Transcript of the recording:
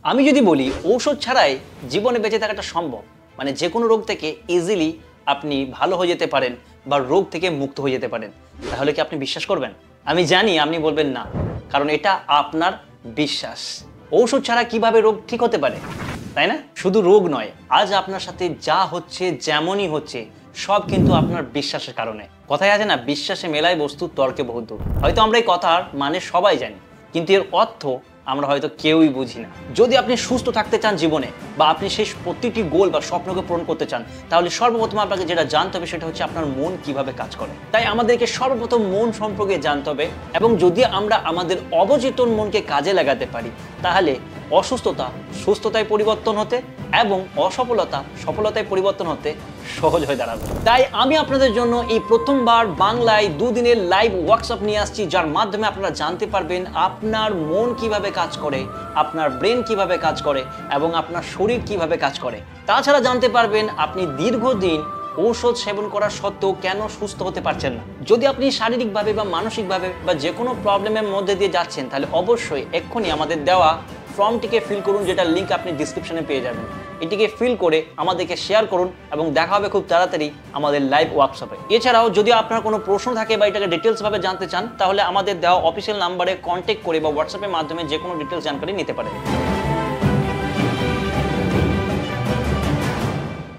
আমি যদি বলি ঔষধ ছাড়াই জীবনে বেঁচে থাকাটা সম্ভব, মানে যে কোনো রোগ থেকে ইজিলি আপনি ভালো হয়ে যেতে পারেন বা রোগ থেকে মুক্ত হয়ে যেতে পারেন, তাহলে কি আপনি বিশ্বাস করবেন? আমি জানি আপনি বলবেন না, কারণ এটা আপনার বিশ্বাস। ঔষধ ছাড়া কিভাবে রোগ ঠিক হতে পারে, তাই না? শুধু রোগ নয়, আজ আপনার সাথে যা হচ্ছে, যেমনই হচ্ছে, সব কিন্তু আপনার বিশ্বাসের কারণে। কথায় আছে না, বিশ্বাসে মেলায় বস্তু তর্কে বহুদূর। হয়তো আমরা এই কথার মানে সবাই জানি, কিন্তু এর অর্থ আমরা হয়তো কেউই বুঝি না। যদি আপনি সুস্থ থাকতে চান জীবনে, বা আপনি সেই প্রতিটি গোল বা স্বপ্নকে পূরণ করতে চান, তাহলে সর্বপ্রথম আপনাকে যেটা জানতে হবে সেটা হচ্ছে আপনার মন কিভাবে কাজ করে। তাই আমাদেরকে সর্বপ্রথম মন সম্পর্কে জানতে হবে, এবং যদি আমরা আমাদের অবচেতন মনকে কাজে লাগাতে পারি, তাহলে অসুস্থতা সুস্থতায় পরিবর্তন হতে এবং অসফলতা সফলতায় পরিবর্তন হতে সহজ হয়ে দাঁড়াবে। তাই আমি আপনাদের জন্য এই প্রথমবার বাংলায় 2 দিনের লাইভ ওয়ার্কশপ নিয়ে আসছি, যার মাধ্যমে আপনারা জানতে পারবেন আপনার মন কিভাবে কাজ করে, আপনার ব্রেন কিভাবে কাজ করে এবং আপনার শরীর কিভাবে কাজ করে। তাছাড়া জানতে পারবেন আপনি দীর্ঘদিন ঔষধ সেবন করা সত্ত্বেও কেন সুস্থ হতে পারছেন না। যদি আপনি শারীরিকভাবে বা মানসিকভাবে বা যে কোনো প্রবলেমের মধ্যে দিয়ে যাচ্ছেন, তাহলে অবশ্যই এক্ষুনি আমাদের দেওয়া ফর্মটিকে ফিল করুন, যেটা লিঙ্ক আপনি ডিসক্রিপশনে পেয়ে যাবেন। এটিকে ফিল করে আমাদেরকে শেয়ার করুন এবং দেখা হবে খুব তাড়াতাড়ি আমাদের লাইভ ওয়ার্কশপে। এছাড়াও যদি আপনার কোনো প্রশ্ন থাকে বা এটাকে ডিটেলসভাবে জানতে চান, তাহলে আমাদের দেওয়া অফিসিয়াল নাম্বারে কন্ট্যাক্ট করে বা হোয়াটসঅ্যাপের মাধ্যমে যে কোনো ডিটেলস জানকারি নিতে পারেন।